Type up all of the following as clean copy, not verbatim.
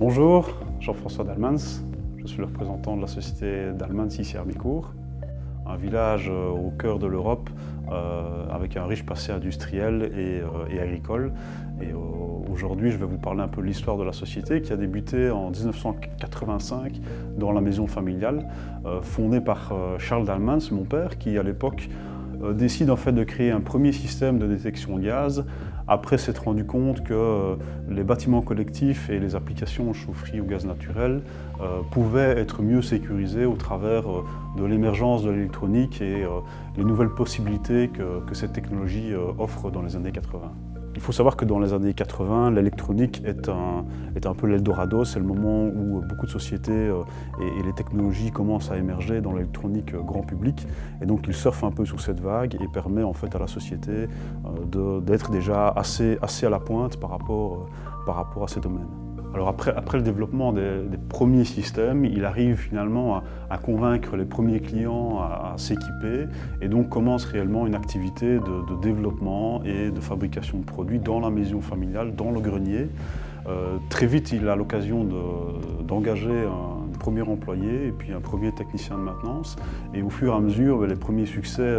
Bonjour, Jean-François Dalmans, je suis le représentant de la société Dalmans ici à Micourt, un village au cœur de l'Europe avec un riche passé industriel et agricole. Et aujourd'hui, je vais vous parler un peu de l'histoire de la société qui a débuté en 1985 dans la maison familiale, fondée par Charles Dalmans, mon père, qui à l'époque décide en fait de créer un premier système de détection de gaz après s'être rendu compte que les bâtiments collectifs et les applications chaufferie au gaz naturel pouvaient être mieux sécurisés au travers de l'émergence de l'électronique et les nouvelles possibilités que cette technologie offre dans les années 80. Il faut savoir que dans les années 80, l'électronique est un peu l'Eldorado, c'est le moment où beaucoup de sociétés et les technologies commencent à émerger dans l'électronique grand public. Et donc il surfe un peu sur cette vague et permet en fait à la société d'être déjà assez à la pointe par rapport à ces domaines. Alors après le développement des premiers systèmes, il arrive finalement à convaincre les premiers clients à s'équiper et donc commence réellement une activité de développement et de fabrication de produits dans la maison familiale, dans le grenier. Très vite, il a l'occasion d'engager un premier employé et puis un premier technicien de maintenance. Et au fur et à mesure, les premiers succès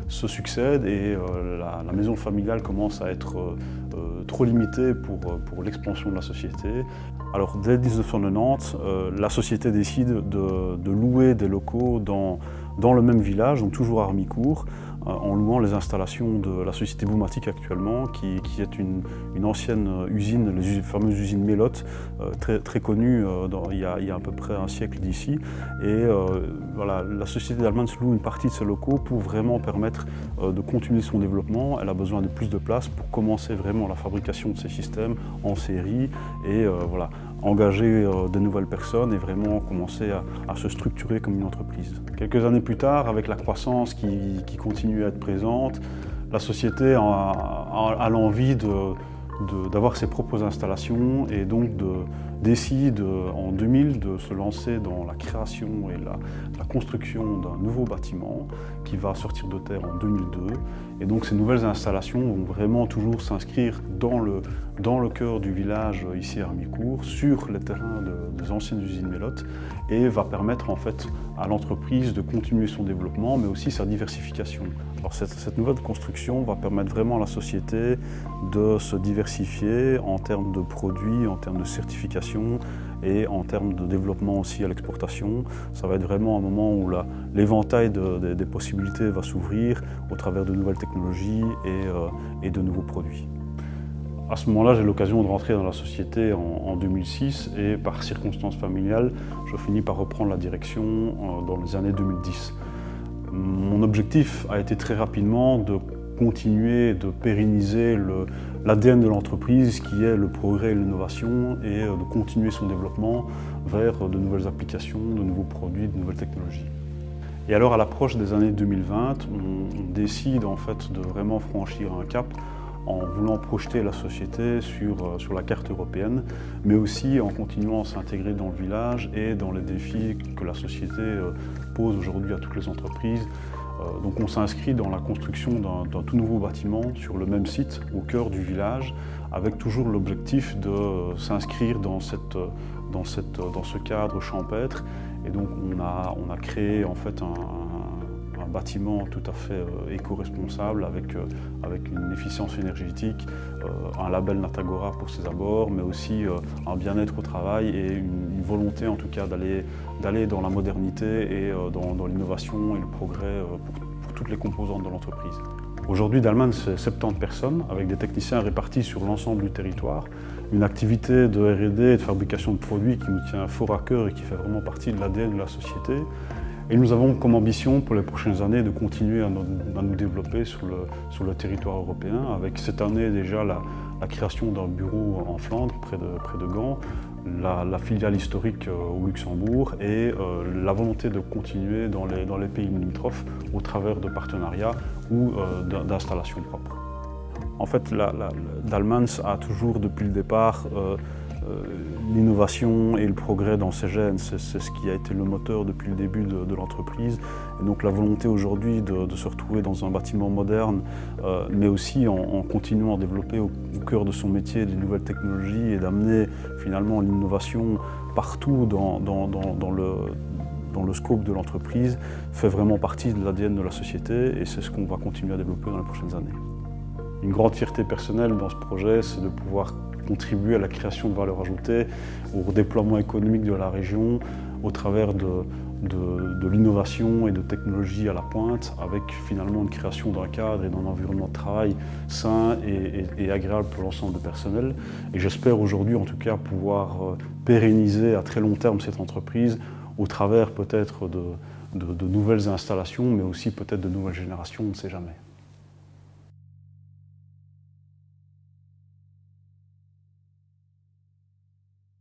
se succèdent et la maison familiale commence à être trop limitée pour l'expansion de la société. Alors dès 1990, la société décide de louer des locaux dans le même village, donc toujours à Micourt, en louant les installations de la société Boumatic actuellement, qui est une ancienne usine, les fameuses usines Mélotte, très connue il y a à peu près un siècle d'ici. Et voilà, la société Dalmans loue une partie de ses locaux pour vraiment permettre de continuer son développement. Elle a besoin de plus de place pour commencer vraiment la fabrication de ces systèmes en série et voilà, engager de nouvelles personnes et vraiment commencer à se structurer comme une entreprise. Quelques années plus tard, avec la croissance qui continue à être présente, la société a l'envie d'avoir ses propres installations et donc décide en 2000 de se lancer dans la création et la construction d'un nouveau bâtiment qui va sortir de terre en 2002. Et donc ces nouvelles installations vont vraiment toujours s'inscrire dans le cœur du village ici à Micourt, sur les terrains des anciennes usines Mélotte, et va permettre en fait à l'entreprise de continuer son développement mais aussi sa diversification. Alors cette nouvelle construction va permettre vraiment à la société de se diversifier en termes de produits, en termes de certification et en termes de développement aussi à l'exportation. Ça va être vraiment un moment où l'éventail des possibilités va s'ouvrir au travers de nouvelles technologies et de nouveaux produits. À ce moment-là, j'ai l'occasion de rentrer dans la société en 2006 et par circonstances familiales, je finis par reprendre la direction dans les années 2010. Mon objectif a été très rapidement de continuer de pérenniser l'ADN de l'entreprise qui est le progrès et l'innovation et de continuer son développement vers de nouvelles applications, de nouveaux produits, de nouvelles technologies. Et alors à l'approche des années 2020, on décide en fait de vraiment franchir un cap en voulant projeter la société sur la carte européenne, mais aussi en continuant à s'intégrer dans le village et dans les défis que la société pose aujourd'hui à toutes les entreprises. Donc on s'inscrit dans la construction d'un tout nouveau bâtiment sur le même site, au cœur du village, avec toujours l'objectif de s'inscrire dans ce cadre champêtre. Et donc on a créé en fait un bâtiment tout à fait éco-responsable avec une efficience énergétique, un label Natagora pour ses abords, mais aussi un bien-être au travail et une volonté en tout cas d'aller dans la modernité et dans l'innovation et le progrès pour toutes les composantes de l'entreprise. Aujourd'hui, Dalmans, c'est 70 personnes avec des techniciens répartis sur l'ensemble du territoire. Une activité de R&D et de fabrication de produits qui nous tient fort à cœur et qui fait vraiment partie de l'ADN de la société. Et nous avons comme ambition pour les prochaines années de continuer à nous développer sur le territoire européen, avec cette année déjà la création d'un bureau en Flandre, près de Gand, la filiale historique au Luxembourg et la volonté de continuer dans les pays limitrophes au travers de partenariats ou d'installations propres. En fait, Dalmans a toujours depuis le départ L'innovation et le progrès dans ces gènes, c'est ce qui a été le moteur depuis le début de l'entreprise. Et donc la volonté aujourd'hui de se retrouver dans un bâtiment moderne, mais aussi en continuant à développer au cœur de son métier des nouvelles technologies et d'amener finalement l'innovation partout dans le scope de l'entreprise, fait vraiment partie de l'ADN de la société et c'est ce qu'on va continuer à développer dans les prochaines années. Une grande fierté personnelle dans ce projet, c'est de pouvoir contribuer à la création de valeur ajoutée, au déploiement économique de la région au travers de l'innovation et de technologies à la pointe, avec finalement une création d'un cadre et d'un environnement de travail sain et agréable pour l'ensemble du personnel. Et j'espère aujourd'hui en tout cas pouvoir pérenniser à très long terme cette entreprise au travers peut-être de nouvelles installations, mais aussi peut-être de nouvelles générations, on ne sait jamais.